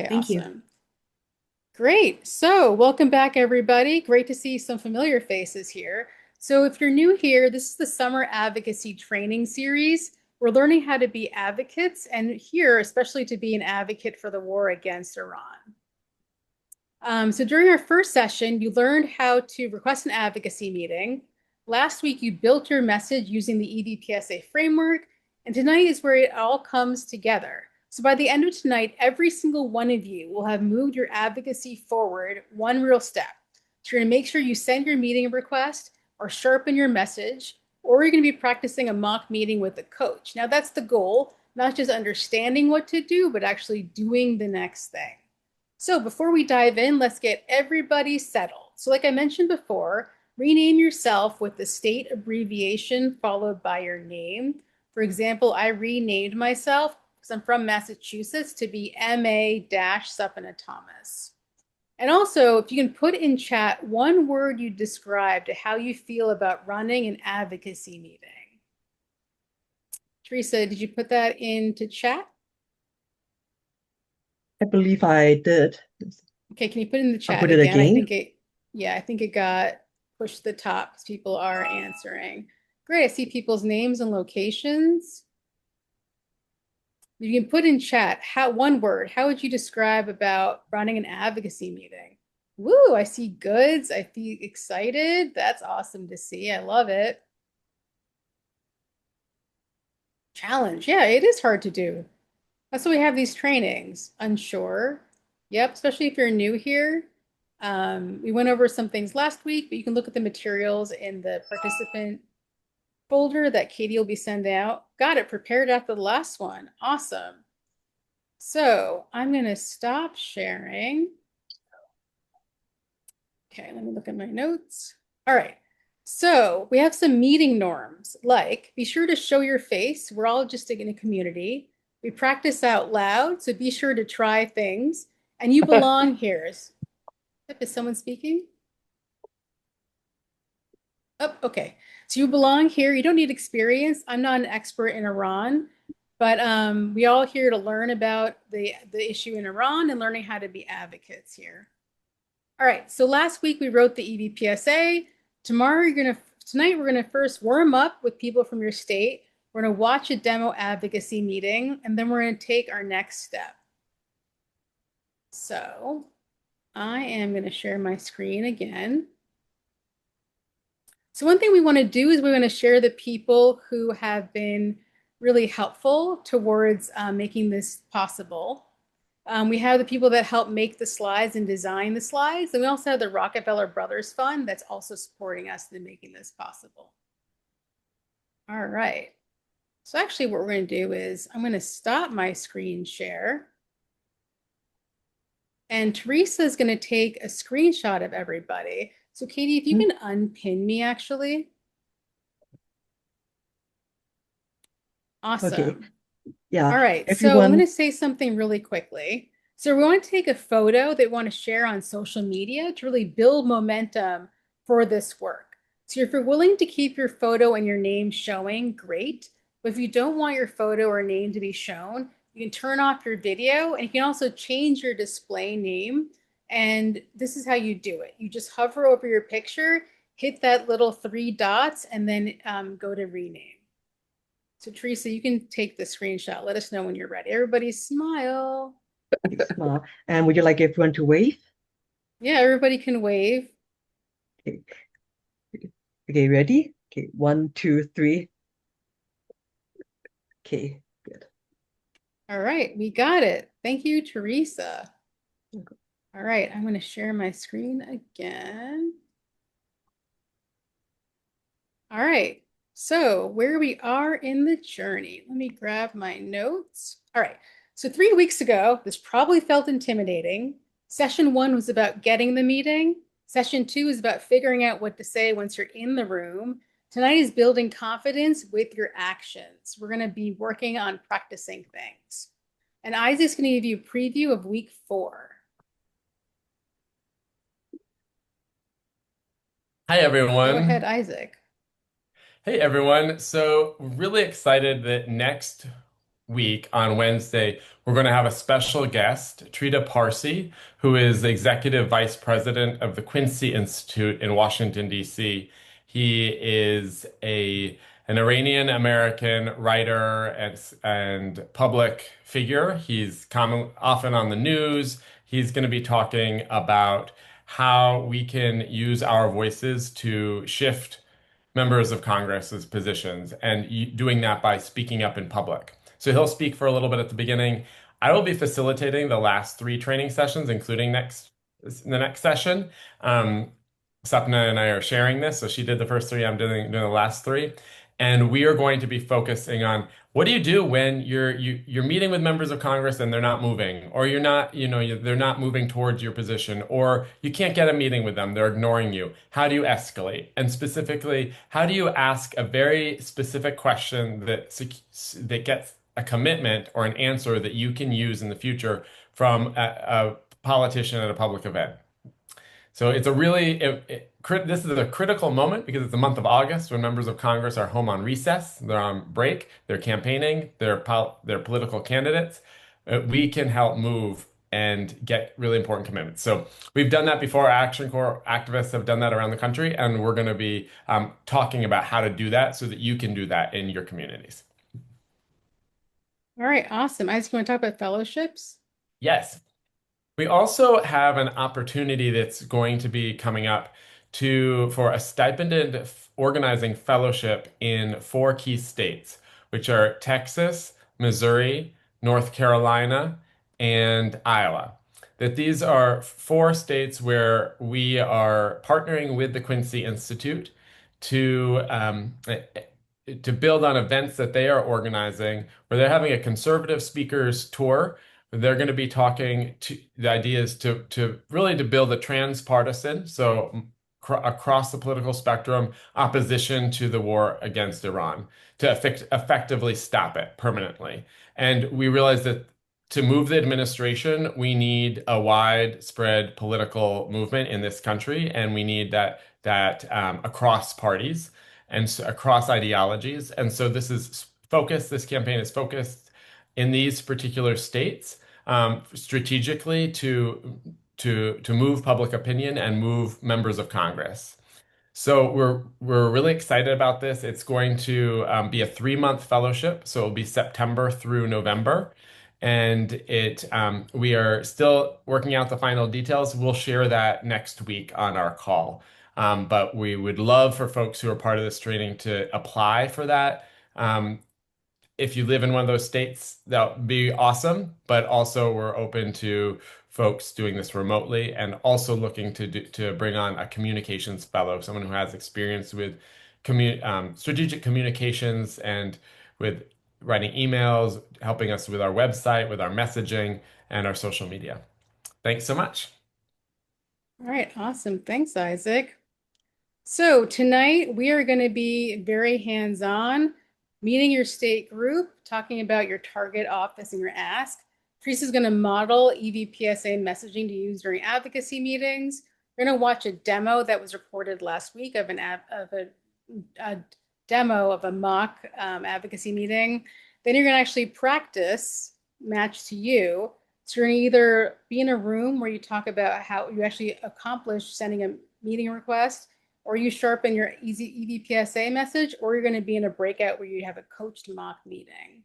Okay, Thank you. awesome. Great. So, welcome back, everybody. Great to see some familiar faces here. So, if you're new here, this is the Summer Advocacy Training Series. We're learning how to be advocates, and here, especially to be an advocate for the war against Iran. So, during our first session, you learned how to request an advocacy meeting. Last week, you built your message using the EVPSA framework, and tonight is where it all comes together. So by the end of tonight, every single one of you will have moved your advocacy forward one real step. So you're going to make sure you send your meeting request or sharpen your message, or you're going to be practicing a mock meeting with a coach. Now that's the goal, not just understanding what to do, but actually doing the next thing. So before we dive in, let's get everybody settled. So like I mentioned before, rename yourself with the state abbreviation followed by your name. For example, I renamed myself because I'm from Massachusetts to be MA-Supina Thomas. And also, if you can put in chat one word you describe to how you feel about running an advocacy meeting. Teresa, did you put that into chat? I believe I did. Okay, can you put in the I'll chat put it again? again. I think it got pushed to the top because people are answering. Great, I see people's names and locations. You can put in chat one word. How would you describe about running an advocacy meeting? Woo, I see goods. I feel excited. That's awesome to see. I love it. Challenge. Yeah, it is hard to do. That's why we have these trainings. Unsure. Yep, especially if you're new here. We went over some things last week, but you can look at the materials in the participant folder that Katie will be sending out. Got it prepared after the last one. Awesome. So I'm going to stop sharing. Okay, let me look at my notes. All right. So we have some meeting norms like be sure to show your face. We're all just in a community. We practice out loud, so be sure to try things. And you belong here. Is someone speaking? Oh, okay. So you belong here. You don't need experience. I'm not an expert in Iran, but we all here to learn about the issue in Iran and learning how to be advocates here. All right. So last week we wrote the EVPSA. Tonight we're gonna first warm up with people from your state. We're gonna watch a demo advocacy meeting, and then we're gonna take our next step. So I am gonna share my screen again. So one thing we want to do is we want to share the people who have been really helpful towards making this possible. We have the people that help make the slides and design the slides. And we also have the Rockefeller Brothers Fund that's also supporting us in making this possible. All right. So actually what we're going to do is I'm going to stop my screen share. And Teresa is going to take a screenshot of everybody. So Katie, if you can unpin me actually. Okay. Awesome. Yeah. All right, so I'm going Everyone. to say something really quickly. So we want to take a photo that we want to share on social media to really build momentum for this work. So if you're willing to keep your photo and your name showing, great. But if you don't want your photo or name to be shown, you can turn off your video and you can also change your display name. And this is how you do it. You just hover over your picture, hit that little three dots, and then go to rename. So Teresa, you can take the screenshot. Let us know when you're ready. Everybody smile. Okay, smile. And would you like everyone to wave? Yeah, everybody can wave. Okay. Okay, ready? Okay, one, two, three. Okay, good. All right, we got it. Thank you, Teresa. All right, I'm going to share my screen again. All right, so where we are in the journey. Let me grab my notes. All right, so 3 weeks ago, this probably felt intimidating. Session one was about getting the meeting. Session two is about figuring out what to say once you're in the room. Tonight is building confidence with your actions. We're going to be working on practicing things. And Isaac's going to give you a preview of week four. Hi, Go ahead, everyone. Isaac. Hey, everyone. So, really excited that next week on Wednesday, we're going to have a special guest, Trita Parsi, who is the executive vice president of the Quincy Institute in Washington, D.C. He is an Iranian American writer and public figure. He's often on the news. He's going to be talking about how we can use our voices to shift members of Congress's positions and doing that by speaking up in public. So he'll speak for a little bit at the beginning. I will be facilitating the last three training sessions, including the next session. Sapna and I are sharing this. So she did the first three, I'm doing the last three. And we are going to be focusing on what do you do when you're meeting with members of Congress and they're not moving, or they're not moving towards your position, or you can't get a meeting with them, they're ignoring you. How do you escalate? And specifically, how do you ask a very specific question that gets a commitment or an answer that you can use in the future from a politician at a public event? So it's a really this is a critical moment because it's the month of August when members of Congress are home on recess, they're on break, they're campaigning, they're political candidates. We can help move and get really important commitments. So we've done that before. Action Corps activists have done that around the country, and we're going to be talking about how to do that so that you can do that in your communities. All right, awesome. I just want to talk about fellowships. Yes. We also have an opportunity that's going to be coming up for a stipended organizing fellowship in four key states, which are Texas, Missouri, North Carolina, and Iowa. That these are four states where we are partnering with the Quincy Institute to build on events that they are organizing, where they're having a conservative speakers tour. They're going to be talking to the ideas to really to build a transpartisan, so across the political spectrum, opposition to the war against Iran to effectively stop it permanently. And we realize that to move the administration, we need a widespread political movement in this country, and we need that across parties and across ideologies. And so this campaign is focused in these particular states strategically to move public opinion and move members of Congress. So we're really excited about this. It's going to be a 3-month fellowship, so it'll be September through November, and it we are still working out the final details. We'll share that next week on our call. But we would love for folks who are part of this training to apply for that. If you live in one of those states, that would be awesome. But also, we're open to folks doing this remotely and also looking to bring on a communications fellow, someone who has experience with strategic communications and with writing emails, helping us with our website, with our messaging, and our social media. Thanks so much. All right, awesome. Thanks, Isaac. So tonight we are going to be very hands-on, meeting your state group, talking about your target office and your ask. Teresa's going to model EVPSA messaging to use during advocacy meetings. We're going to watch a demo that was recorded last week of a demo of a mock advocacy meeting. Then you're going to actually practice match to you. So you're going to either be in a room where you talk about how you actually accomplish sending a meeting request, or you sharpen your easy EVPSA message, or you're going to be in a breakout where you have a coached mock meeting.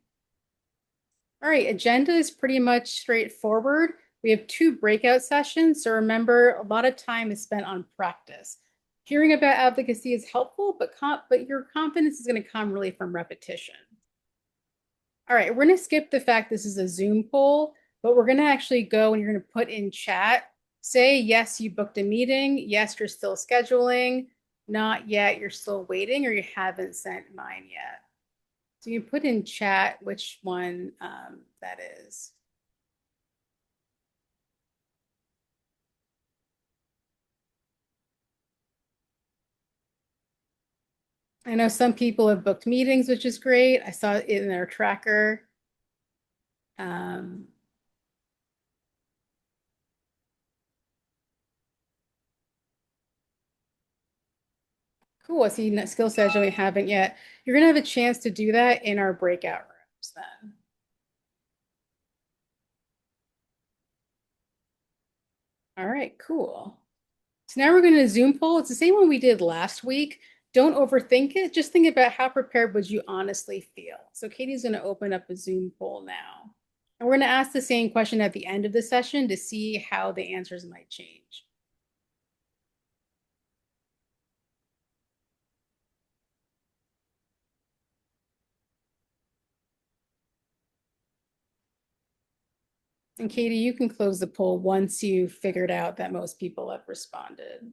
All right, agenda is pretty much straightforward. We have 2 breakout sessions, so remember, a lot of time is spent on practice. Hearing about advocacy is helpful, but your confidence is going to come really from repetition. All right, we're going to skip the fact this is a Zoom poll, but we're going to actually go and you're going to put in chat, say, yes, you booked a meeting. Yes, you're still scheduling. Not yet, you're still waiting, or you haven't sent mine yet. So you put in chat which one that is. I know some people have booked meetings, which is great. I saw it in their tracker. Cool. I see skill session we haven't yet. You're going to have a chance to do that in our breakout rooms then. All right, cool. So now we're going to Zoom poll. It's the same one we did last week. Don't overthink it. Just think about how prepared would you honestly feel. So Katie's going to open up a Zoom poll now. And we're going to ask the same question at the end of the session to see how the answers might change. And Katie, you can close the poll once you've figured out that most people have responded.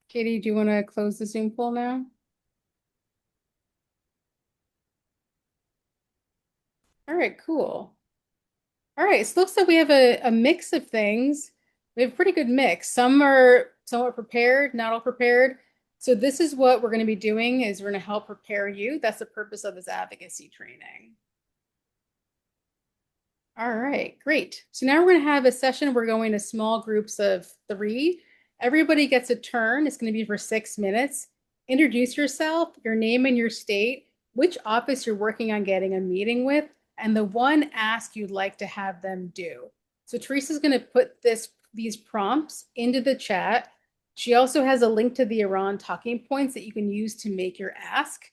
Katie, do you want to close the Zoom poll now? All right, cool. All right, so it looks like we have a mix of things. We have a pretty good mix. Some are somewhat prepared, not all prepared. So this is what we're going to be doing is we're going to help prepare you. That's the purpose of this advocacy training. All right, great. So now we're going to have a session. We're going to small groups of 3. Everybody gets a turn. It's going to be for 6 minutes. Introduce yourself, your name and your state, which office you're working on getting a meeting with, and the one ask you'd like to have them do. So Teresa's going to put these prompts into the chat. She also has a link to the Iran talking points that you can use to make your ask.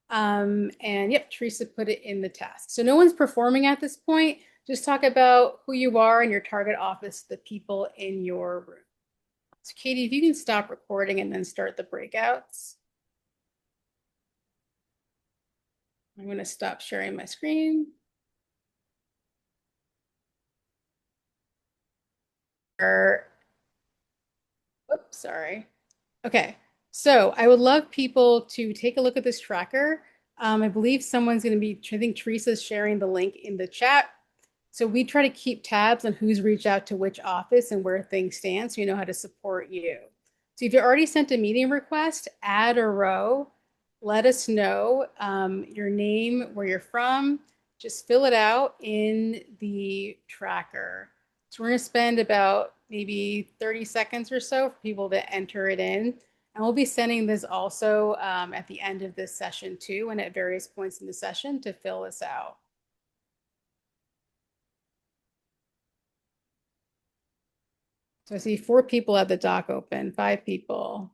And yep, Teresa put it in the task. So no one's performing at this point. Just talk about who you are and your target office, the people in your room. So Katie, if you can stop recording and then start the breakouts. I'm going to stop sharing my screen. Oops, sorry. Okay, so I would love people to take a look at this tracker. I believe someone's going to be, I think Teresa's sharing the link in the chat. So we try to keep tabs on who's reached out to which office and where things stand so you know how to support you. So if you already sent a meeting request, add a row, let us know your name, where you're from, just fill it out in the tracker. So we're going to spend about maybe 30 seconds or so for people to enter it in. And we'll be sending this also at the end of this session too, and at various points in the session to fill this out. So I see 4 people have the doc open, 5 people.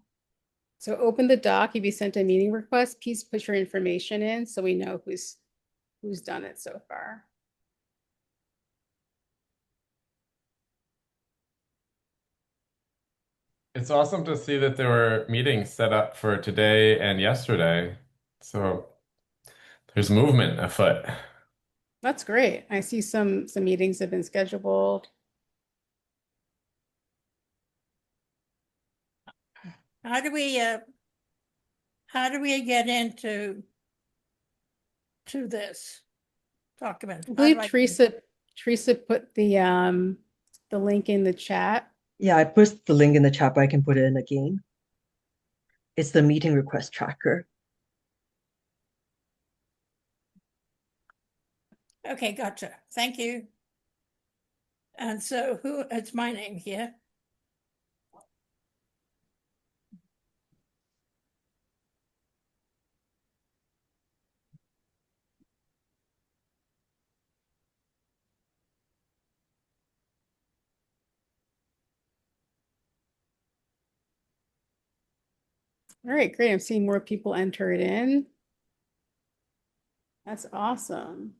So open the doc. If you sent a meeting request, please put your information in so we know who's done it so far. It's awesome to see that there were meetings set up for today and yesterday. So there's movement afoot. That's great. I see some meetings have been scheduled. How do we get into this document? I believe Teresa put the link in the chat. Yeah, I put the link in the chat, but I can put it in again. It's the meeting request tracker. Okay, gotcha. Thank you. And so it's my name here. All right, great. I'm seeing more people enter it in. That's awesome.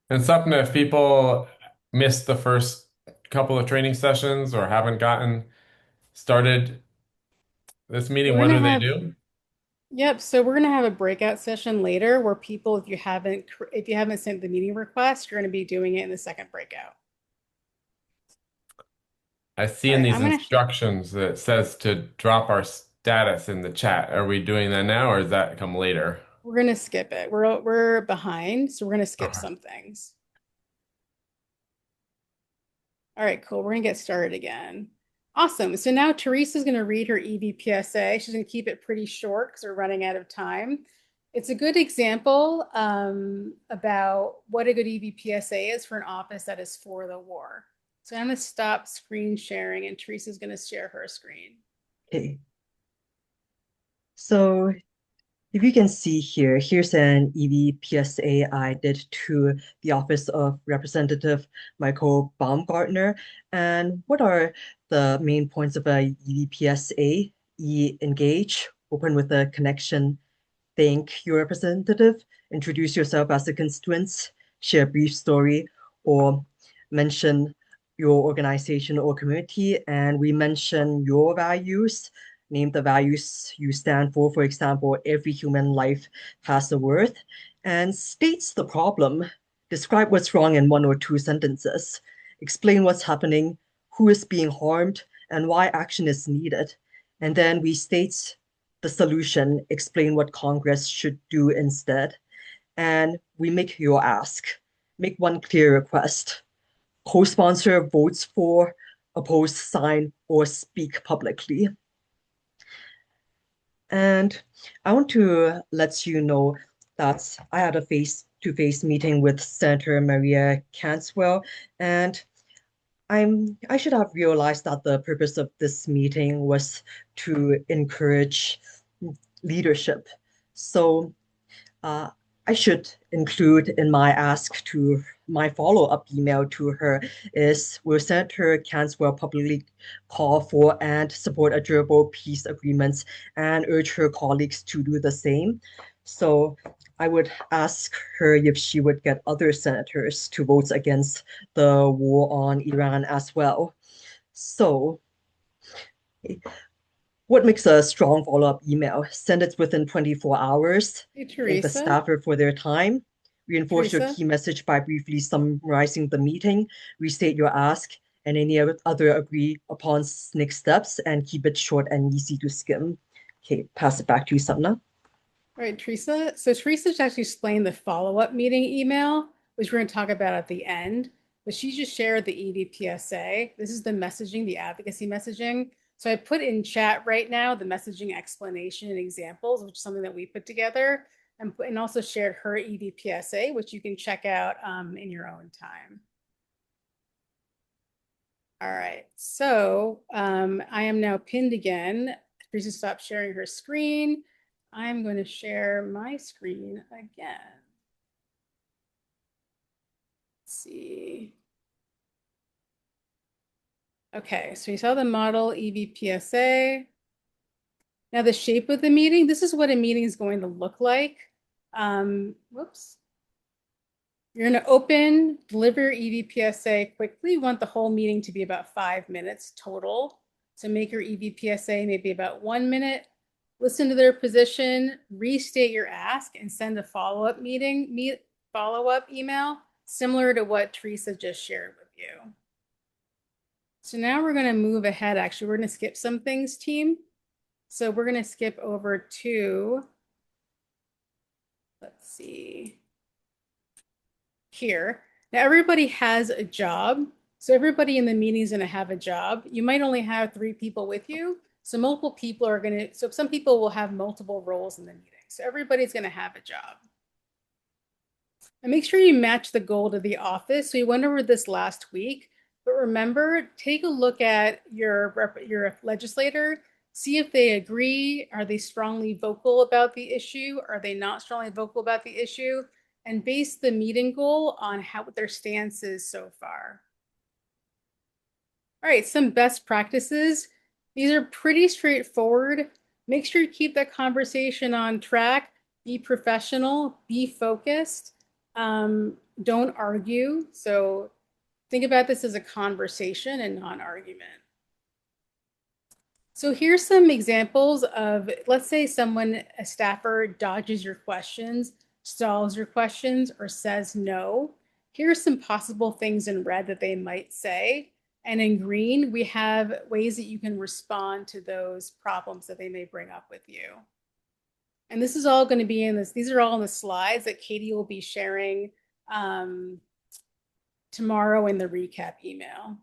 And something if people missed the first couple of training sessions or haven't gotten started this meeting, what do they do? Yep, so we're gonna have a breakout session later where people, if you haven't sent the meeting request, you're gonna be doing it in the second breakout. I see All in right, these I'm gonna instructions that it says to drop our status in the chat. Are we doing that now or does that come later? we're gonna skip it. We're behind, so we're gonna skip Okay. some things. All right, cool. We're gonna get started again. Awesome. So now Teresa's gonna read her EVPSA. She's gonna keep it pretty short because we're running out of time. It's a good example about what a good EVPSA is for an office that is for the war. So I'm going to stop screen sharing and Teresa's going to share her screen. Okay. So if you can see here, here's an EVPSA I did to the Office of Representative Michael Baumgartner. And what are the main points of a EVPSA? Engage, open with a connection, thank your representative, introduce yourself as a constituent, share a brief story, or mention your organization or community. And we mention your values, name the values you stand for. For example, every human life has a worth, and states the problem. Describe what's wrong in 1 or 2 sentences. Explain what's happening, who is being harmed, and why action is needed. And then we state the solution, explain what Congress should do instead. And we make your ask. Make one clear request. Co-sponsor votes for, oppose, sign, or speak publicly. And I want to let you know that I had a face-to-face meeting with Senator Maria Canswell, and I should have realized that the purpose of this meeting was to encourage leadership. So uh, I should include in my ask to my follow-up email to her is, will Senator Canswell publicly call for and support a durable peace agreement and urge her colleagues to do the same? So I would ask her if she would get other senators to vote against the war on Iran as well. So what makes a strong follow-up email? Send it within 24 hours. Hey, Thank the Teresa. staffer for their time. Reinforce your Teresa. key message by briefly summarizing the meeting. Restate your ask and any other agree upon next steps, and keep it short and easy to skim. Okay, pass it back to you, Sapna. All right, Teresa. So Teresa just actually explained the follow-up meeting email, which we're going to talk about at the end. But she just shared the EVPSA. This is the messaging, the advocacy messaging. So I put in chat right now the messaging explanation and examples, which is something that we put together, and also shared her EVPSA, which you can check out in your own time. All right, so I am now pinned again. Teresa stopped sharing her screen. I'm going to share my screen again. Let's see. Okay, so you saw the model EVPSA. Now the shape of the meeting, this is what a meeting is going to look like. Whoops. You're going to open, deliver your EVPSA quickly. You want the whole meeting to be about 5 minutes total. So make your EVPSA maybe about 1 minute. Listen to their position, restate your ask, and send a follow-up email similar to what Teresa just shared with you. So now we're going to move ahead. Actually, we're going to skip some things, team. So we're going to skip over to, let's see, here. Now everybody has a job. So everybody in the meeting is going to have a job. You might only have 3 people with you. So multiple people are going to, so some people will have multiple roles in the meeting. So everybody's going to have a job. And make sure you match the goal to the office. So we went over this last week, but remember, take a look at your legislator, see if they agree. Are they strongly vocal about the issue? Are they not strongly vocal about the issue? And base the meeting goal on what their stance is so far. All right, some best practices. These are pretty straightforward. Make sure you keep that conversation on track. Be professional, be focused. Don't argue. So think about this as a conversation and not an argument. So here's some examples of, let's say a staffer dodges your questions, stalls your questions, or says no. Here's some possible things in red that they might say. And in green, we have ways that you can respond to those problems that they may bring up with you. And this is all going to be in this, these are all in the slides that Katie will be sharing tomorrow in the recap email.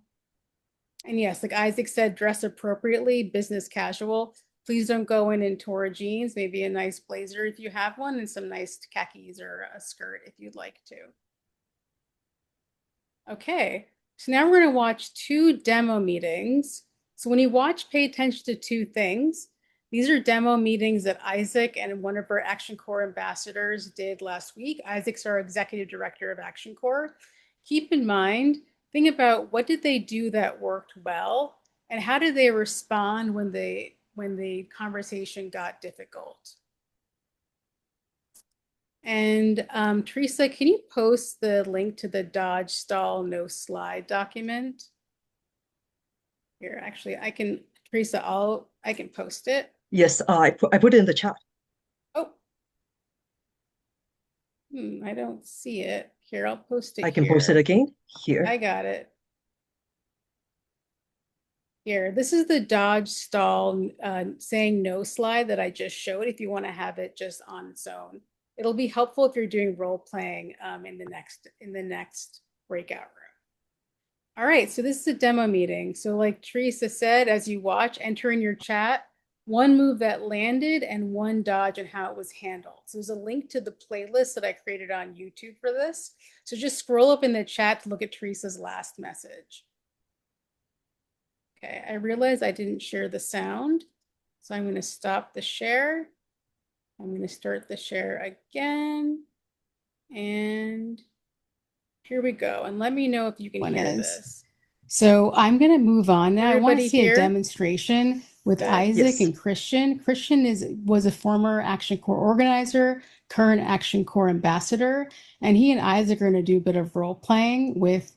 And yes, like Isaac said, dress appropriately, business casual. Please don't go in torrid jeans, maybe a nice blazer if you have one, and some nice khakis or a skirt if you'd like to. Okay, so now we're going to watch two demo meetings. So when you watch, pay attention to two things. These are demo meetings that Isaac and one of our Action Corps ambassadors did last week. Isaac's our executive director of Action Corps. Keep in mind, think about what did they do that worked well, and how did they respond when the conversation got difficult. And Teresa, can you post the link to the Dodge Stall No Slide document? Here, actually, Teresa, I can post it. Yes, I put it in the chat. Oh, I don't see it. Here, I'll post it I can here. post it again here. I got it. Here, this is the Dodge Stall saying no slide that I just showed if you want to have it just on its own. It'll be helpful if you're doing role playing in the next breakout room. All right, so this is a demo meeting. So like Teresa said, as you watch, enter in your chat one move that landed and one dodge and how it was handled. So there's a link to the playlist that I created on YouTube for this. So just scroll up in the chat to look at Teresa's last message. Okay, I realized I didn't share the sound. So I'm going to stop the share. I'm going to start the share again. And here we go. And let me know if you can hear this. So I'm going to move on now. I want to see a demonstration with Isaac and Christian. Christian was a former Action Corps organizer, current Action Corps ambassador, and he and Isaac are going to do a bit of role playing with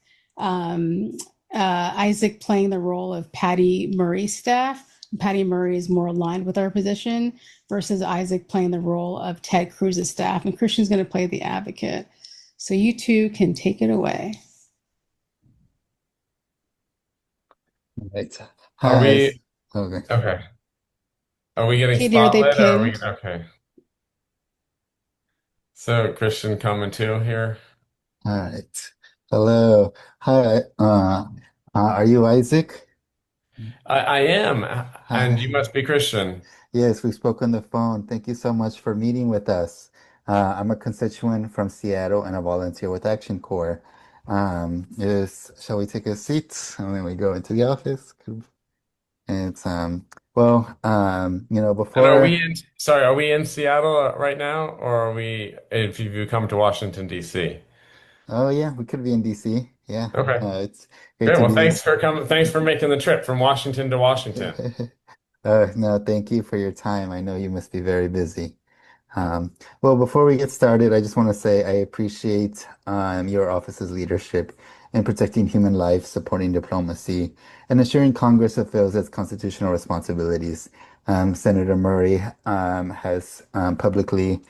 Isaac playing the role of Patty Murray's staff. Patty Murray is more aligned with our position versus Isaac playing the role of Ted Cruz's staff, and Christian's going to play the advocate. So you two can take it away. Right. Are Hi. we Okay. okay? Are we getting Okay, are they spotlit or are we pinned? okay? So Christian coming too here. All right. Hello. Hi. Are you Isaac? I am, and you Hi. must be Christian. Yes, we spoke on the phone. Thank you so much for meeting with us. I'm a constituent from Seattle and a volunteer with Action Corps. Shall we take a seat and then we go into the office? It's And are before. we in, sorry, are we in Seattle right now, or are we, if you come to Washington, D.C.? Oh yeah, we could be in DC. Yeah. Okay. It's great Great. to Well, be. thanks for coming. Thanks for making the trip from Washington to Washington. No, thank you for your time. I know you must be very busy. Well, before we get started, I just want to say I appreciate your office's leadership in protecting human life, supporting diplomacy, and ensuring Congress fulfills its constitutional responsibilities. Senator Murray has publicly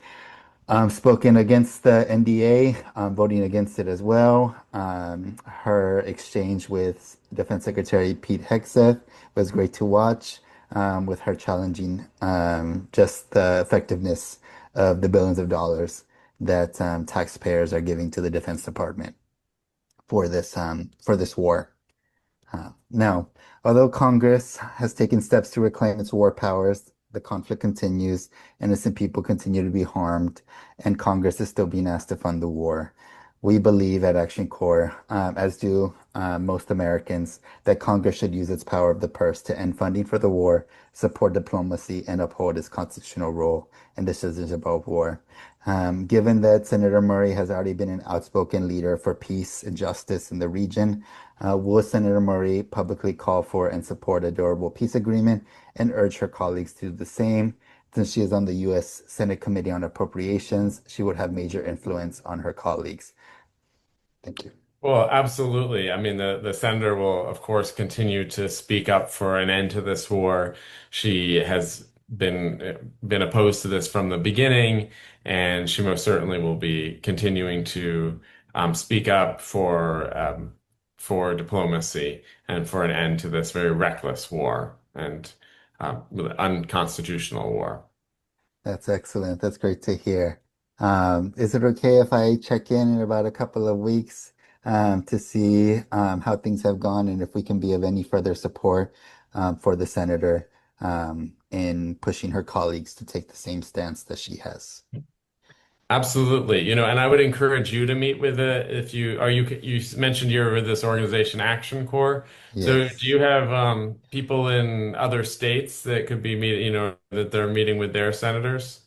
spoken against the NDA, voting against it as well. Her exchange with Defense Secretary Pete Hegseth was great to watch, with her challenging just the effectiveness of the billions of dollars that taxpayers are giving to the Defense Department for this war. Now, although Congress has taken steps to reclaim its war powers, the conflict continues, innocent people continue to be harmed, and Congress is still being asked to fund the war. We believe at Action Corps, as do most Americans, that Congress should use its power of the purse to end funding for the war, support diplomacy, and uphold its constitutional role in decisions about war. Given that Senator Murray has already been an outspoken leader for peace and justice in the region, will Senator Murray publicly call for and support a durable peace agreement and urge her colleagues to do the same? Since she is on the U.S. Senate Committee on Appropriations, she would have major influence on her colleagues. Thank you. Well, absolutely. I mean, the senator will, of course, continue to speak up for an end to this war. She has been opposed to this from the beginning, and she most certainly will be continuing to speak up for diplomacy and for an end to this very reckless war and unconstitutional war. That's excellent. That's great to hear. Is it okay if I check in about a couple of weeks to see how things have gone and if we can be of any further support for the senator? in pushing her colleagues to take the same stance that she has. Absolutely. And I would encourage you to meet with it if you mentioned you're with this organization Action Corps. So do Yes. you have people in other states that could be that they're meeting with their senators?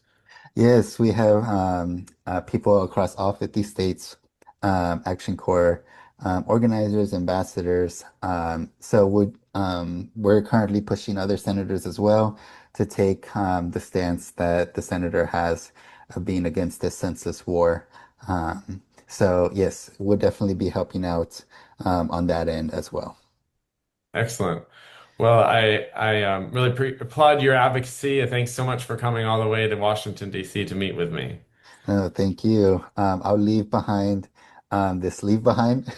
Yes, we have people across all 50 states, Action Corps organizers, ambassadors. We're currently pushing other senators as well to take the stance that the senator has of being against this census war. Yes, we'll definitely be helping out on that end as well. Excellent. Well, I really applaud your advocacy. Thanks so much for coming all the way to Washington, D.C. to meet with me. No, thank you. I'll leave behind this leave behind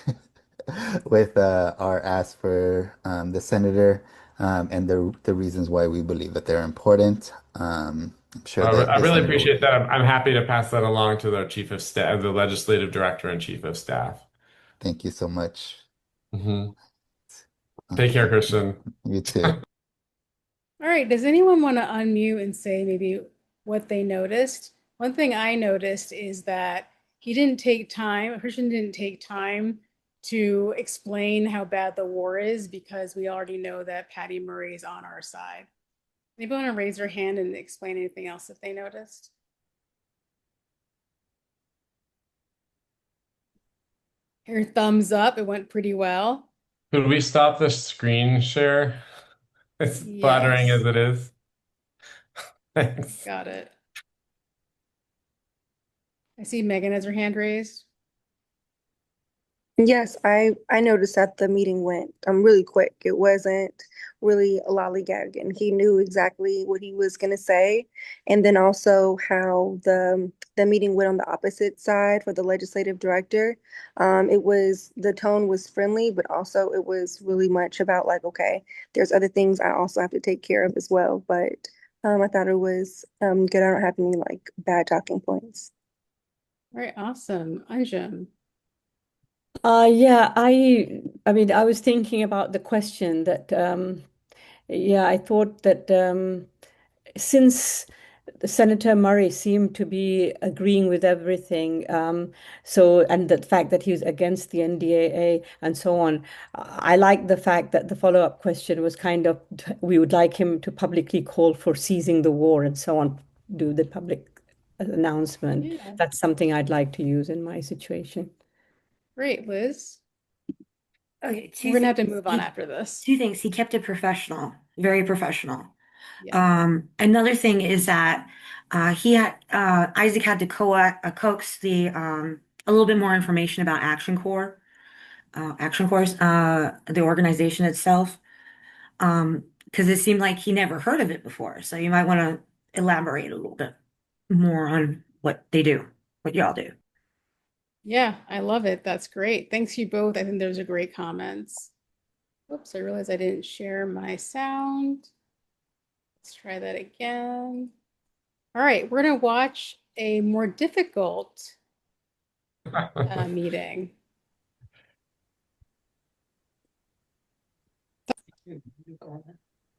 with our ask for the senator and the reasons why we believe that they're important. I'm sure that I the really senator will appreciate be that. here. I'm happy to pass that along to the chief of staff, the legislative director and chief of staff. Thank you so much. Hmm. Take care, Okay, Christian. you too. All right, does anyone want to unmute and say maybe what they noticed? One thing I noticed is that Christian didn't take time to explain how bad the war is because we already know that Patty Murray is on our side. Anybody want to raise their hand and explain anything else that they noticed? Your thumbs up, it went pretty well. Could we stop the screen share? It's flattering as Yes, it is. Thanks. got it. I see Megan has her hand raised. Yes, I noticed that the meeting went really quick. It wasn't really a lollygagging. He knew exactly what he was going to say, and then also how the meeting went on the opposite side for the legislative director. The tone was friendly, but also it was really much about like, okay, there's other things I also have to take care of as well. But I thought it was good. I don't have any like bad talking points. All right, awesome. Anjum. Yeah, I mean, I was thinking about the question that, yeah, I thought that since Senator Murray seemed to be agreeing with everything, and the fact that he was against the NDAA and so on, I like the fact that the follow-up question was kind of, we would like him to publicly call for ceasing the war and so on, do the public announcement. Yeah, That's something I'd like to use in my situation. great, Liz. Okay, We're gonna have to move on after this. two things. He kept it professional, very professional. Yeah. Another thing is that Isaac had to coax a little bit more information about Action Corps, the organization itself, because it seemed like he never heard of it before. So you might want to elaborate a little bit more on what they do, what y'all do. Yeah, I love it. That's great. Thanks you both. I think those are great comments. Whoops, I realized I didn't share my sound. Let's try that again. All right, we're gonna watch a more difficult meeting. All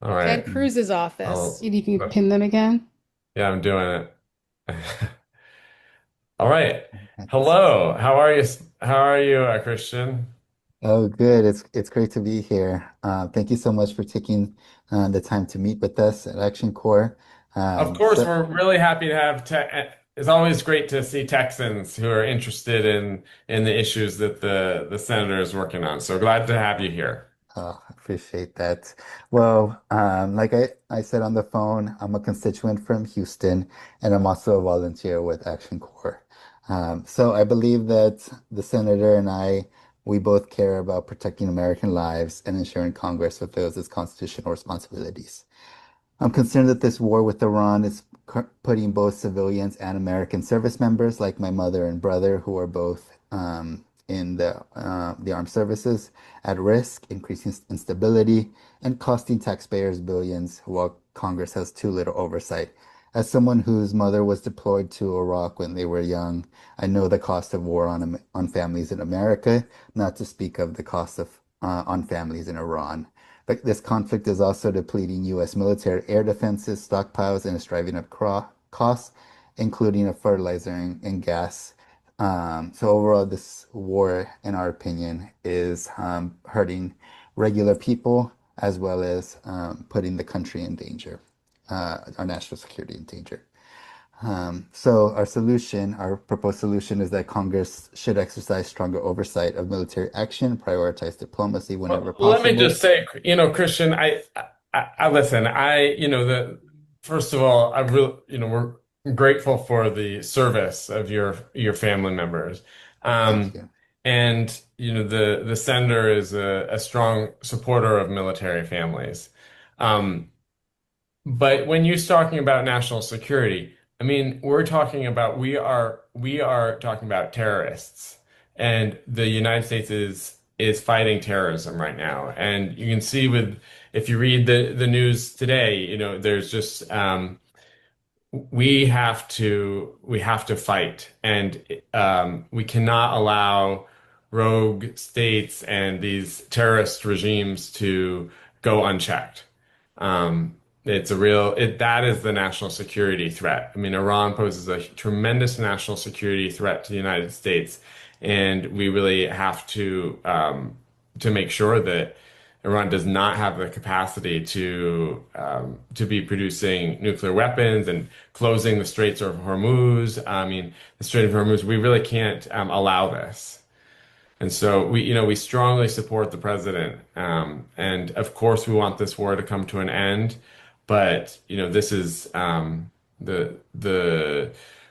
right. Ted Cruz's office. I'll, See if you can pin them again. yeah, I'm doing it. All right. Thanks. Hello. How are you? How are you, Christian? Oh, good. It's great to be here. Thank you so much for taking the time to meet with us at Action Corps. Of course, So, we're really happy to have it's always great to see Texans who are interested in the issues that the senator is working on. So glad to have you here. oh, I appreciate that. Well, like I said on the phone, I'm a constituent from Houston, and I'm also a volunteer with Action Corps. So I believe that the senator and we both care about protecting American lives and ensuring Congress fulfills its constitutional responsibilities. I'm concerned that this war with Iran is putting both civilians and American service members, like my mother and brother, who are both in the armed services, at risk, increasing instability, and costing taxpayers billions while Congress has too little oversight. As someone whose mother was deployed to Iraq when they were young, I know the cost of war on families in America, not to speak of the cost of on families in Iran. But this conflict is also depleting U.S. military air defenses, stockpiles, and is driving up costs, including of fertilizer and gas. So overall, this war, in our opinion, is hurting regular people as well as putting the country in danger, our national security in danger. So our proposed solution is that Congress should exercise stronger oversight of military action, prioritize diplomacy whenever Well, let me possible. just say, Christian, I listen. First of all, I really, we're grateful for the service of your family members, Thank um, you. and the senator is a strong supporter of military families. Um, but when you're talking about national security, I mean, we are talking about terrorists, and the United States is fighting terrorism right now. And you can see with if you read the news today, there's just we have to fight, and we cannot allow rogue states and these terrorist regimes to go unchecked. Um, that is the national security threat. I mean, Iran poses a tremendous national security threat to the United States, and we really have to make sure that Iran does not have the capacity to be producing nuclear weapons and closing the Straits of Hormuz. I mean, the Strait of Hormuz. We really can't allow this. And so we strongly support the president. And of course, we want this war to come to an end. But this is the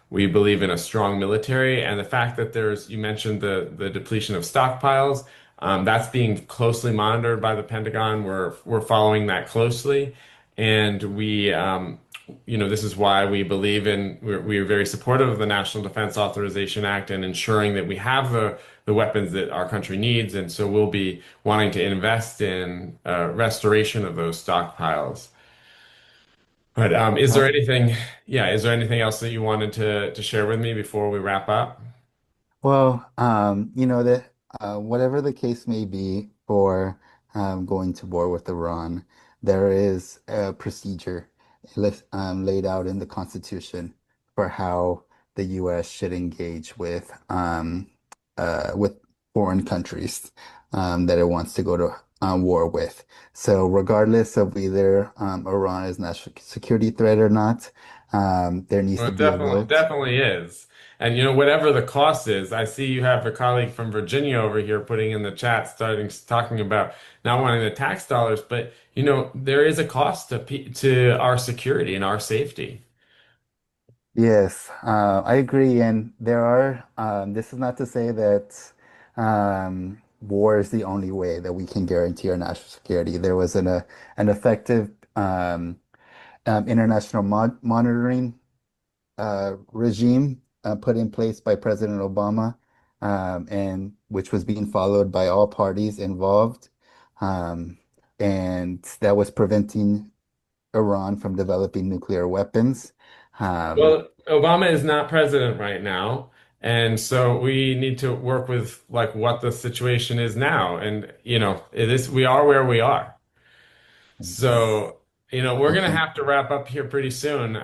we believe in a strong military, and the fact that you mentioned the depletion of stockpiles, that's being closely monitored by the Pentagon. We're following that closely, and this is why we're very supportive of the National Defense Authorization Act and ensuring that we have the weapons that our country needs. And so we'll be wanting to invest in restoration of those stockpiles. But Uh, is there anything else that you wanted to share with me before we wrap up? well, that whatever the case may be for going to war with Iran, there is a procedure laid out in the Constitution for how the U.S. should engage with foreign countries that it wants to go to war with. So, regardless of whether Iran is a national security threat or not, there needs Well, to it be a definitely vote. definitely is. And whatever the cost is, I see you have a colleague from Virginia over here putting in the chat, starting talking about not wanting the tax dollars, but there is a cost to our security and our safety. Yes, I agree. And this is not to say that war is the only way that we can guarantee our national security. There was an effective international monitoring regime put in place by President Obama, and which was being followed by all parties involved. Um, and that was preventing Iran from developing nuclear weapons. Um, Well, Obama is not president right now, and so we need to work with like what the situation is now. And we are where we are. So, we're gonna okay. have to wrap up here pretty soon.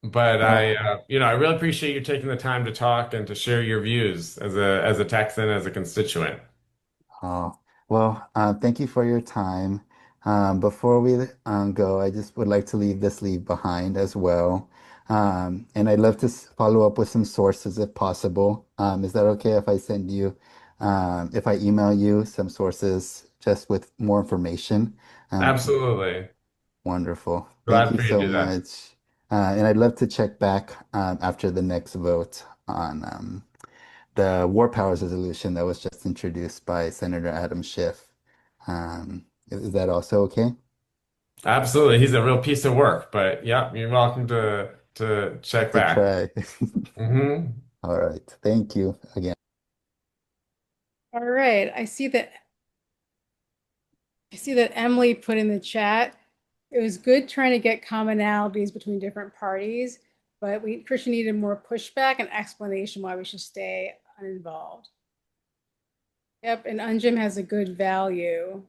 But I really appreciate you taking the time to talk and to share your views as a Texan, as a constituent. Oh, well, thank you for your time. Before we go, I just would like to leave behind as well. And I'd love to follow up with some sources if possible. Is that okay if I if I email you some sources just with more information? Um, Absolutely. Wonderful. Thank Glad you for you to so do that. much. And I'd love to check back after the next vote on the War Powers resolution that was just introduced by Senator Adam Schiff. Is that also okay? Absolutely. He's a real piece of work, but yeah, you're welcome to check To back. try. Hmm. All right. Thank you again. All right. I see that Emily put in the chat. It was good trying to get commonalities between different parties, but Christian needed more pushback and explanation why we should stay uninvolved. Yep, and Unjim has a good value.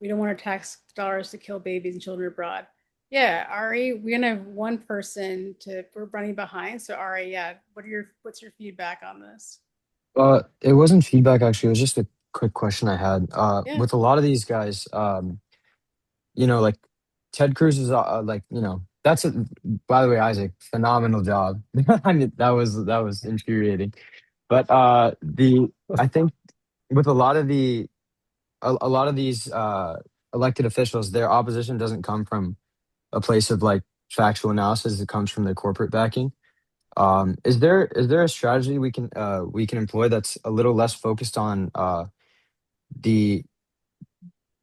We don't want our tax dollars to kill babies and children abroad. Yeah, Ari, we're gonna have one person to we're running behind. So Ari, yeah, what's your feedback on this? It wasn't feedback actually. It was just a quick question I had. Yeah. With a lot of these guys, like Ted Cruz is like, that's by the way, Isaac, phenomenal job. I mean, that was infuriating. But I think with a lot of these elected officials, their opposition doesn't come from a place of like factual analysis. It comes from their corporate backing. Is there a strategy we can employ that's a little less focused on the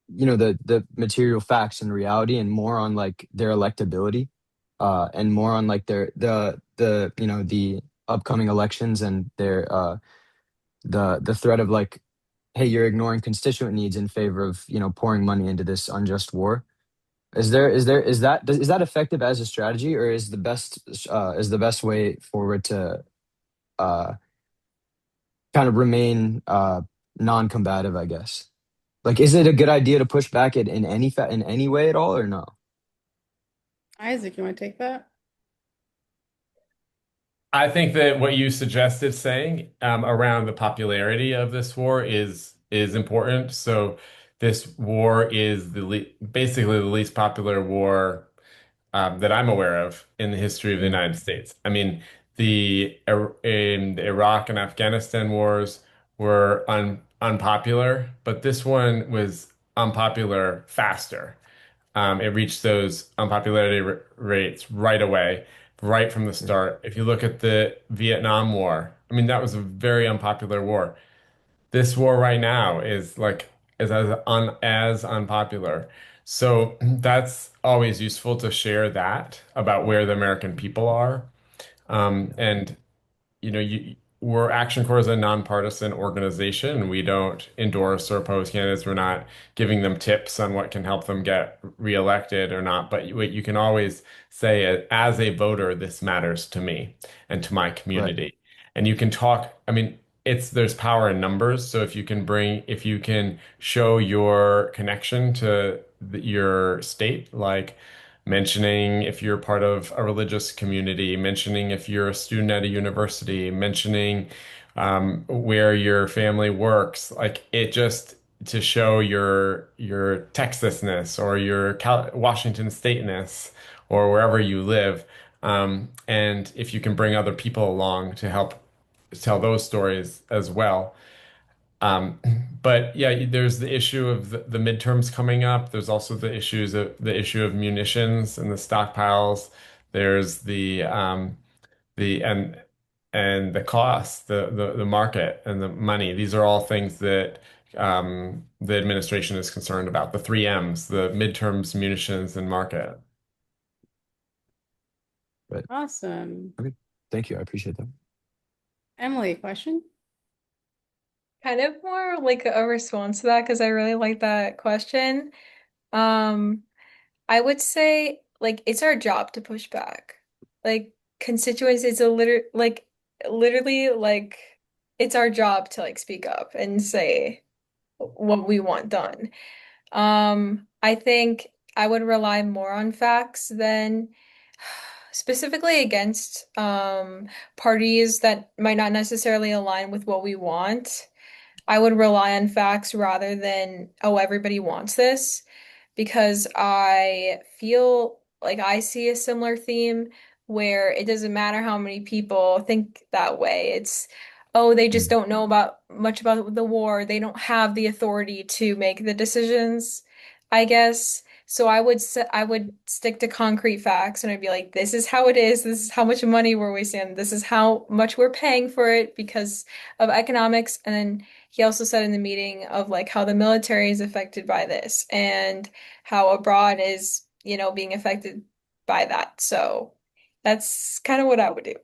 the material facts and reality, and more on like their electability, and more on like the upcoming elections, and the threat of like, hey, you're ignoring constituent needs in favor of pouring money into this unjust war? Is that effective as a strategy, or is the best way forward to uh kind of remain non-combative, I guess? Like, is it a good idea to push back it in any way at all, or no? Isaac, you want to take that? I think that what you suggested saying around the popularity of this war is important. So this war is basically the least popular war that I'm aware of in the history of the Mm, United States. I mean, in the Iraq and Afghanistan wars were unpopular, but this one was unpopular faster. It reached those unpopularity rates right away, right from the mm, start. If you look at the Vietnam War, I mean, that was a very unpopular war. This war right now is as unpopular. So that's always useful to share that about where the American people are. And we're Action Corps is a nonpartisan organization. We don't endorse or oppose candidates. We're not giving them tips on what can help them get reelected or not. But what you can always say, as a voter, this matters to me and to my right, community. And you can talk, I mean, there's power in numbers. So if you can show your connection to your state, like mentioning if you're part of a religious community, mentioning if you're a student at a university, mentioning where your family works, like it just to show your Texasness or your Washington Stateness or wherever you live. And if you can bring other people along to help tell those stories as well. Um, but yeah, there's the issue of the midterms coming up. There's also the issue of munitions and the stockpiles. There's the and the cost, the market and the money. These are all things that the administration is concerned about. The three M's: the midterms, munitions, and market. right. Awesome. Okay, thank you. I appreciate that. Emily, question? Kind of more like a response to that because I really like that question. Um, I would say like it's our job to push back. Like constituents, it's a literally like it's our job to like speak up and say what we want done. I think I would rely more on facts than specifically against parties that might not necessarily align with what we want. I would rely on facts rather than, oh, everybody wants this, because I feel like I see a similar theme where it doesn't matter how many people think that way. It's, oh, they just Mm, don't know about much about the war. They don't have the authority to make the decisions, I guess. So I would stick to concrete facts and I'd be like, this is how it is. This is how much money we're wasting. This is how much we're paying for it because of economics. And then he also said in the meeting of like how the military is affected by this and how abroad is, being affected by that. So that's kind of what I would do.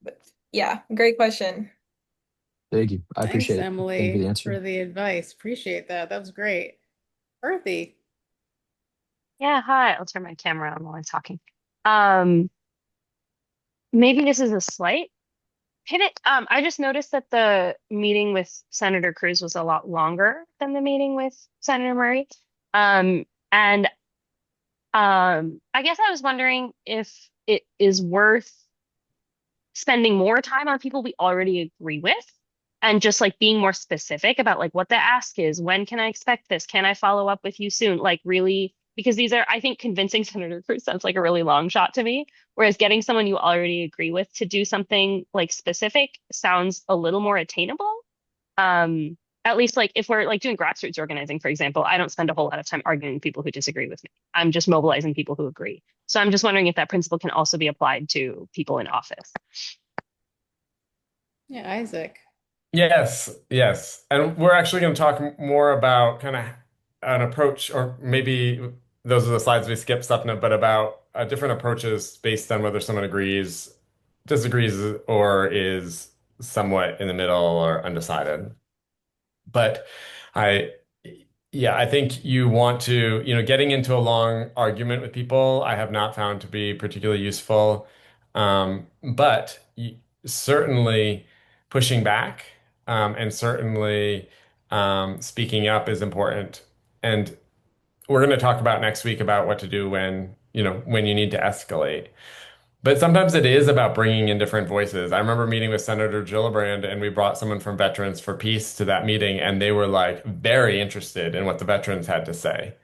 But yeah, great question. thank you. I Thanks, appreciate it. Thank you for the Emily, answer. for the advice. Appreciate that. That was great. Earthy. Yeah, hi. I'll turn my camera on while I'm talking. Um, Maybe this is a slight pivot. I just noticed that the meeting with Senator Cruz was a lot longer than the meeting with Senator Murray. And I guess I was wondering if it is worth spending more time on people we already agree with and just like being more specific about like what the ask is. When can I expect this? Can I follow up with you soon? Like really, because these are, I think convincing Senator Cruz sounds like a really long shot to me. Whereas getting someone you already agree with to do something like specific sounds a little more attainable. Um, at least like if we're like doing grassroots organizing, for example, I don't spend a whole lot of time arguing with people who disagree with me. I'm just mobilizing people who agree. So I'm just wondering if that principle can also be applied to people in office. Yeah, Isaac. Yes, yes. And we're actually going to talk more about kind of an approach, or maybe those are the slides we skipped, Sapna, but about different approaches based on whether someone agrees, disagrees, or is somewhat in the middle or undecided. But I, yeah, I think you want to, getting into a long argument with people, I have not found to be particularly useful. But certainly pushing back, and certainly speaking up is important. And we're going to talk about next week about what to do when you need to escalate. But sometimes it is about bringing in different voices. I remember meeting with Senator Gillibrand, and we brought someone from Veterans for Peace to that meeting, and they were like very interested in what the veterans had to say.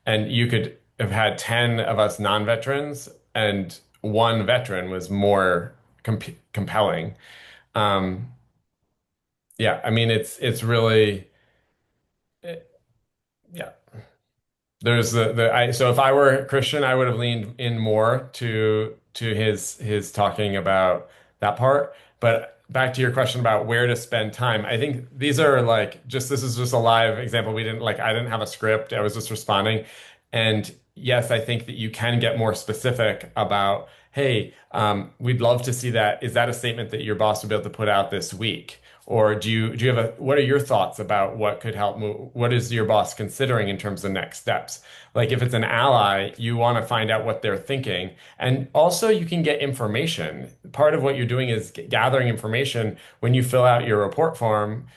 And you could have had 10 of us non-veterans, and one veteran was more compelling. Um, yeah, I mean, it's really, yeah. There's so if I were a Christian, I would have leaned in more to his talking about that part. But back to your question about where to spend time, I think these are like just this is just a live example. I didn't have a script. I was just responding. And yes, I think that you can get more specific about, hey, we'd love to see that. Is that a statement that your boss would be able to put out this week? Or do you have what are your thoughts about what could help move? What is your boss considering in terms of next steps? Like if it's an ally, you want to find out what they're thinking. And also you can get information. Part of what you're doing is gathering information. When you fill out your report form,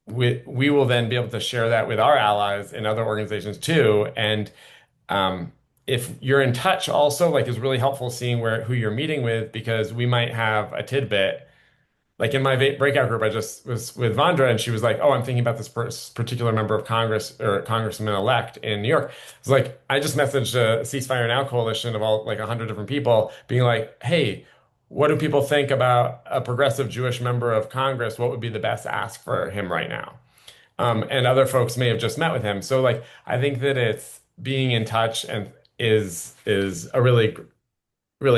we will then be able to share that with our allies in other organizations too. And um, if you're in touch also, like is really helpful seeing who you're meeting with, because we might have a tidbit like in my breakout group, I just was with Vandra, and she was like, "Oh, I'm thinking about this particular member of Congress or congressman-elect in New York." It's like I just messaged a Ceasefire Now coalition of all like 100 different people, being like, "Hey, what do people think about a progressive Jewish member of Congress? What would be the best ask for him right now?" And other folks may have just met with him. So like, I think that it's being in touch and is a really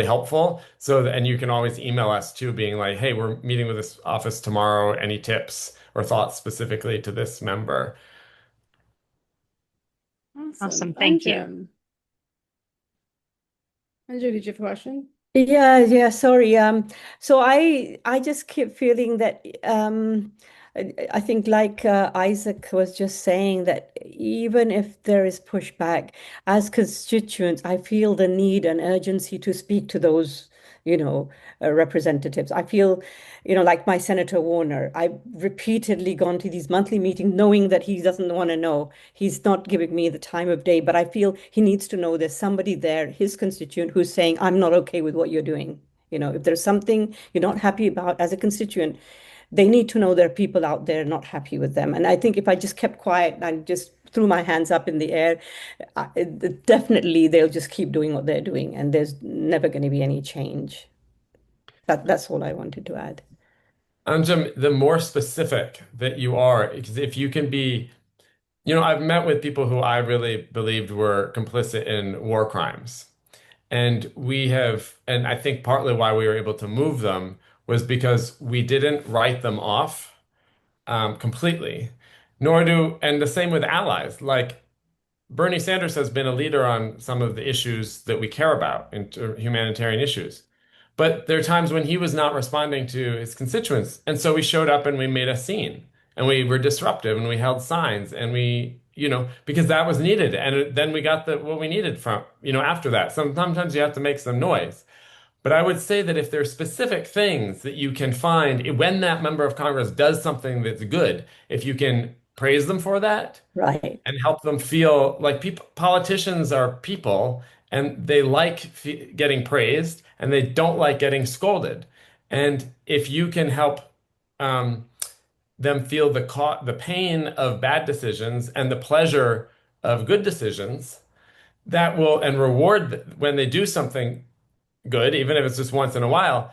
helpful. And you can always email us too, being like, hey, we're meeting with this office tomorrow. Any tips or thoughts specifically to this member? Awesome. Awesome. Thank you. Andrew, did you have a question? Yeah, sorry. So I just keep feeling that I think like Isaac was just saying that even if there is pushback, as constituents, I feel the need and urgency to speak to those, representatives. I feel, like my Senator Warner, I've repeatedly gone to these monthly meetings knowing that he doesn't want to know. He's not giving me the time of day, but I feel he needs to know there's somebody there, his constituent, who's saying, I'm not okay with what you're doing. If there's something you're not happy about as a constituent, they need to know there are people out there not happy with them. And I think if I just kept quiet and just threw my hands up in the air, definitely they'll just keep doing what they're doing, and there's never going to be any change. That's all I wanted to add. Jim, the more specific that you are, because if you can be, I've met with people who I really believed were complicit in war crimes. And I think partly why we were able to move them was because we didn't write them off completely, and the same with allies. Like Bernie Sanders has been a leader on some of the issues that we care about, humanitarian issues. But there are times when he was not responding to his constituents. And so we showed up and we made a scene and we were disruptive and we held signs and because that was needed. And then we got what we needed after that. Sometimes you have to make some noise. But I would say that if there are specific things that you can find when that member of Congress does something that's good, if you can praise them for that Right. and help them feel like people, politicians are people and they like getting praised and they don't like getting scolded. And if you can help um, them feel the pain of bad decisions and the pleasure of good decisions, that will and reward when they do something good, even if it's just once in a while,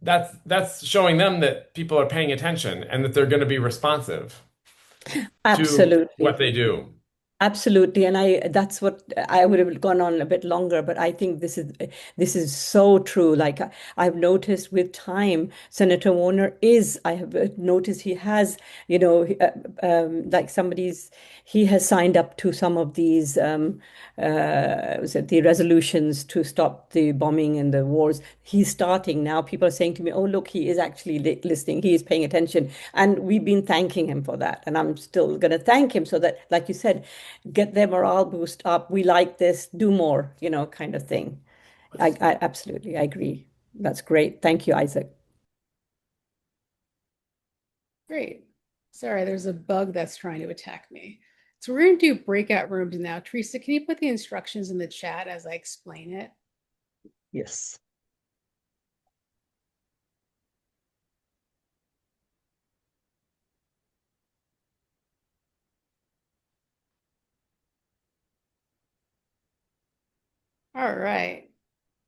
that's showing them that people are paying attention and that they're going to be responsive to what Absolutely. they do. Absolutely, and that's what I would have gone on a bit longer, but I think this is so true. Like I've noticed with time, Senator Warner I have noticed he has, like he has signed up to some of these was it the resolutions to stop the bombing and the wars. He's starting now. People are saying to me, "Oh, look, he is actually listening. He is paying attention," and we've been thanking him for that, and I'm still going to thank him so that, like you said, get their morale boost up. We like this, do more, kind of thing. I absolutely, I agree. That's great. Thank you, Isaac. Great. Sorry, there's a bug that's trying to attack me. So we're going to do breakout rooms now. Teresa, can you put the instructions in the chat as I explain it? Yes. All right.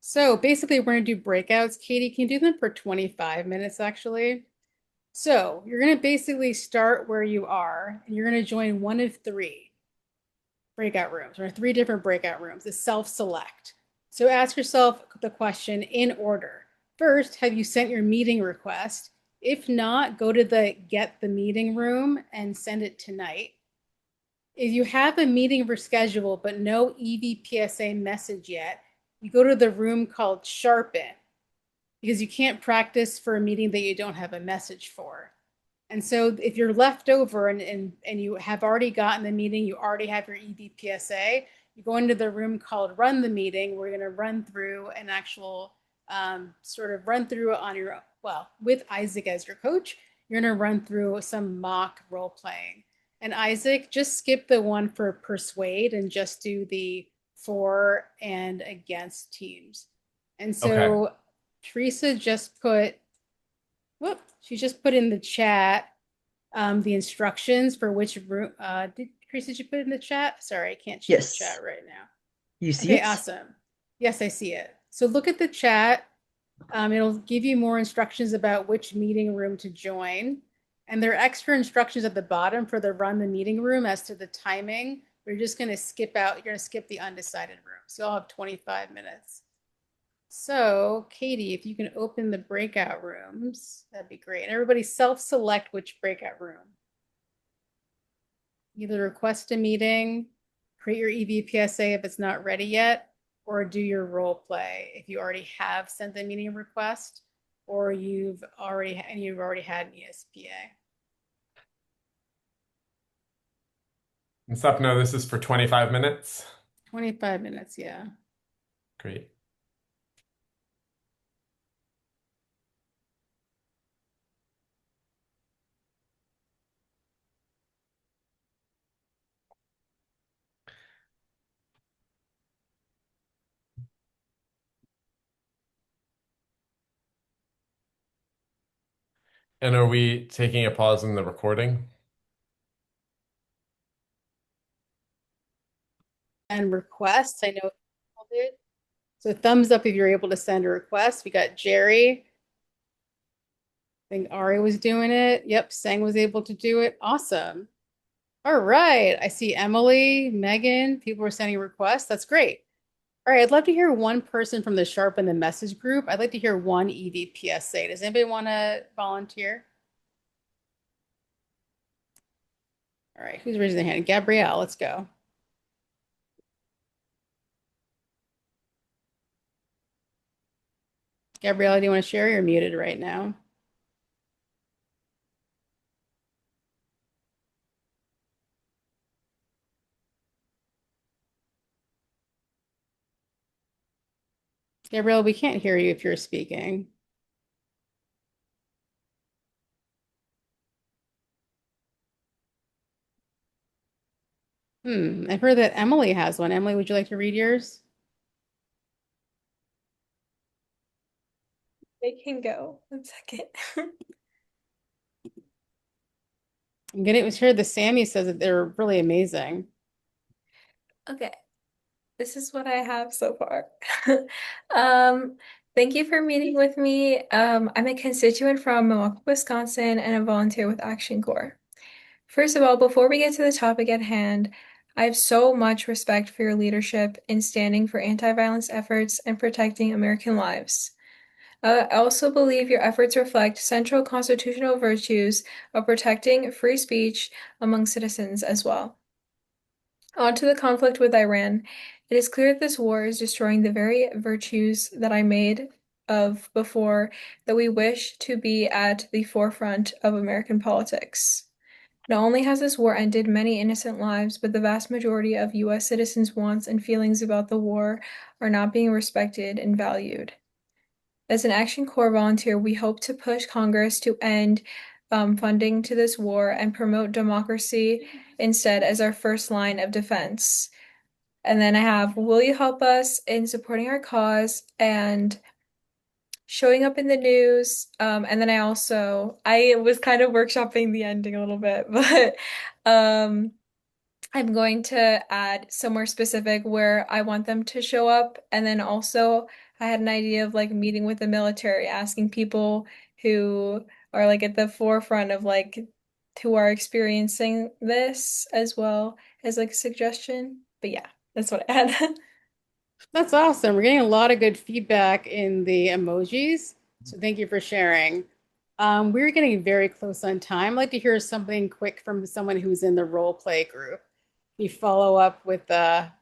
So basically, we're going to do breakouts. Katie, can you do them for 25 minutes, actually? So you're going to basically start where you are, and you're going to join one of three breakout rooms, or three different breakout rooms, the self-select. So ask yourself the question in order. First, have you sent your meeting request? If not, go to the Get the Meeting room and send it tonight. If you have a meeting rescheduled but no EVPSA message yet, you go to the room called Sharpen, because you can't practice for a meeting that you don't have a message for. And so if you're left over and you have already gotten the meeting, you already have your EVPSA, you go into the room called Run the Meeting. We're going to run through an actual sort of run through on your, well, with Isaac as your coach, you're going to run through some mock role playing. And Isaac, just skip the one for persuade and just do the for and against teams. And Okay. so Teresa just put, whoop, she just put in the chat the instructions for which room. Did Teresa, did you put in the chat? Sorry, I can't see the Yes. chat right now. You see Okay, it? awesome. Yes, I see it. So look at the chat. It'll give you more instructions about which meeting room to join. And there are extra instructions at the bottom for the run the meeting room as to the timing. We're just going to skip out. You're going to skip the undecided room. So you'll have 25 minutes. So, Katie, if you can open the breakout rooms, that'd be great. And everybody self-select which breakout room. Either request a meeting, create your EVPSA if it's not ready yet, or do your role play if you already have sent the meeting request, or you've already had an ESPA. And Sapna, this is for 25 minutes. 25 minutes, yeah. Great. And are we taking a pause in the recording? And requests, I know people did. So thumbs up if you're able to send a request. We got Jerry. I think Ari was doing it. Yep, Sang was able to do it. Awesome. All right. I see Emily, Megan, people are sending requests. That's great. All right. I'd love to hear one person from the Sharp and the message group. I'd like to hear one EVPSA. Does anybody want to volunteer? All right. Who's raising their hand? Gabrielle, let's go. Gabrielle, do you want to share? You're muted right now. Gabrielle, we can't hear you if you're speaking. I've heard that Emily has one. Emily, would you like to read yours? It can go. 1 second. I'm getting sure the Sammy says that they're really amazing. Okay, this is what I have so far. Um, Thank you for meeting with me. I'm a constituent from Milwaukee, Wisconsin, and a volunteer with Action Corps. First of all, before we get to the topic at hand, I have so much respect for your leadership in standing for anti-violence efforts and protecting American lives. I also believe your efforts reflect central constitutional virtues of protecting free speech among citizens as well. On to the conflict with Iran. It is clear that this war is destroying the very virtues that I made of before that we wish to be at the forefront of American politics. Not only has this war ended many innocent lives, but the vast majority of U.S. citizens' wants and feelings about the war are not being respected and valued. As an Action Corps volunteer, we hope to push Congress to end funding to this war and promote democracy instead as our first line of defense. And then I have, will you help us in supporting our cause and showing up in the news? And then I was kind of workshopping the ending a little bit, but um, I'm going to add somewhere specific where I want them to show up. And then also, I had an idea of like meeting with the military, asking people who are like at the forefront of like who are experiencing this as well as like a suggestion. But yeah, that's what I had. That's awesome. We're getting a lot of good feedback in the emojis. So thank you for sharing. We're getting very close on time. I'd like to hear something quick from someone who's in the role play group. You follow up with let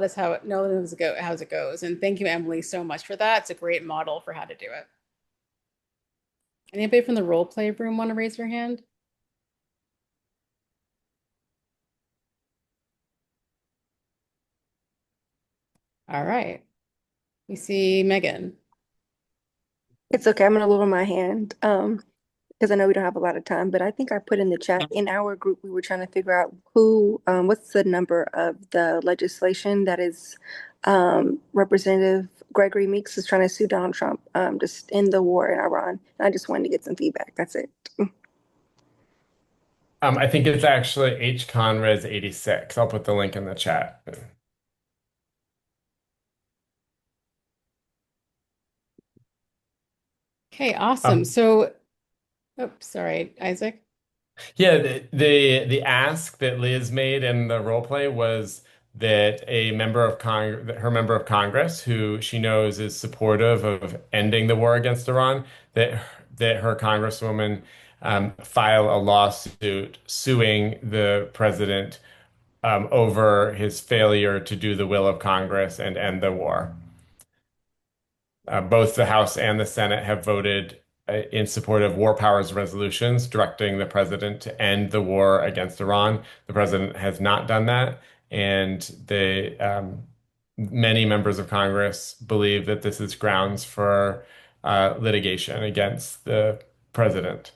us know how it goes. And thank you, Emily, so much for that. It's a great model for how to do it. Anybody from the role play room want to raise their hand? All right. We see Megan. It's okay. I'm gonna lower my hand. Because I know we don't have a lot of time, but I think I put in the chat in our group, we were trying to figure out what's the number of the legislation that is Representative Gregory Meeks is trying to sue Donald Trump just in the war in Iran. I just wanted to get some feedback. That's it. I think it's actually H Conres 86. I'll put the link in the chat. Okay, awesome. Um, So, oh, sorry, Isaac. Yeah, the ask that Liz made in the role play was that a member of her member of Congress, who she knows is supportive of ending the war against Iran, that her congresswoman file a lawsuit suing the president over his failure to do the will of Congress and end the war. Both the House and the Senate have voted in support of war powers resolutions directing the president to end the war against Iran. The president has not done that, and many members of Congress believe that this is grounds for litigation against the president.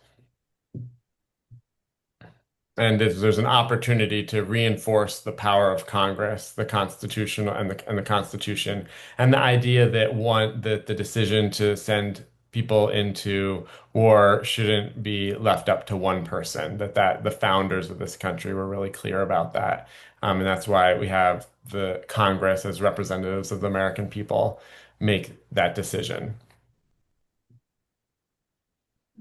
And there's an opportunity to reinforce the power of Congress, the constitutional and the Constitution, and the idea that the decision to send people into war shouldn't be left up to one person. That the founders of this country were really clear about that, and that's why we have the Congress as representatives of the American people make that decision.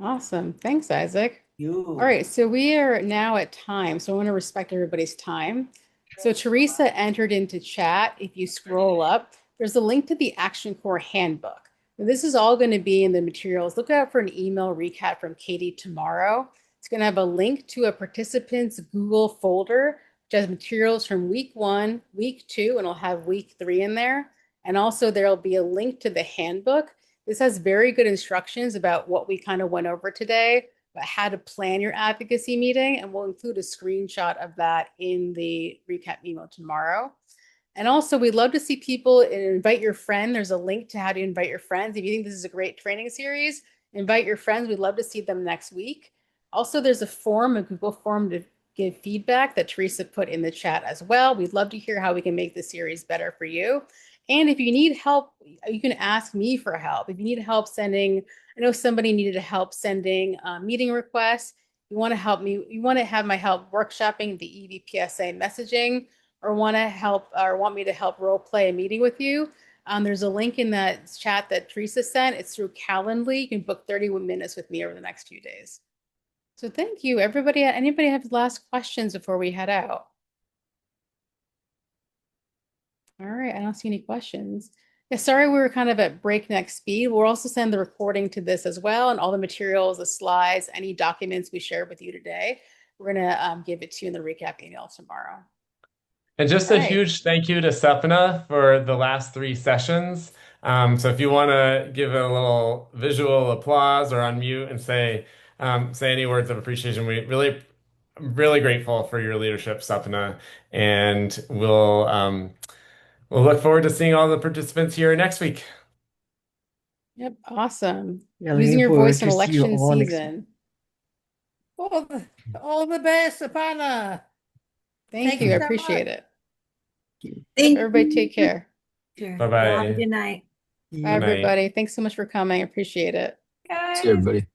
Awesome. Thanks, Isaac. All right, so we are now at time, so I want to respect everybody's time. So Teresa entered into chat. If you scroll up, there's a link to the Action Corps handbook. Now, this is all going to be in the materials. Look out for an email recap from Katie tomorrow. It's going to have a link to a participant's Google folder, which has materials from week 1, week 2, and it'll have week 3 in there. And also there'll be a link to the handbook. This has very good instructions about what we kind of went over today, about how to plan your advocacy meeting, and we'll include a screenshot of that in the recap email tomorrow. And also, we'd love to see people invite your friend. There's a link to how to invite your friends. If you think this is a great training series, invite your friends. We'd love to see them next week. Also, there's a form, a Google form to give feedback that Teresa put in the chat as well. We'd love to hear how we can make this series better for you. And if you need help, you can ask me for help. If you need help sending, I know somebody needed help sending meeting requests. You want to help me, you want to have my help workshopping the EVPSA messaging, or want to help or want me to help role play a meeting with you. There's a link in that chat that Teresa sent. It's through Calendly. You can book 31 minutes with me over the next few days. So thank you, everybody. Anybody have last questions before we head out? All right, I don't see any questions. Yeah, sorry we were kind of at breakneck speed. We'll also send the recording to this as well, and all the materials, the slides, any documents we shared with you today. We're gonna give it to you in the recap email tomorrow. And just a huge thank you to Sapna for the last 3 sessions. So if you want to give a little visual applause or unmute and say any words of appreciation, we really grateful for your leadership, Sapna, and we'll look forward to seeing all the participants here next week. Yep, awesome. Yeah, Using looking your forward voice in to see you election all next. season. All the best, Sapana. Thank you. I appreciate it. Thank Everybody take care. Sure. Bye-bye. Have a good night. Bye, everybody. Thanks so much for coming. I appreciate it. See you, everybody.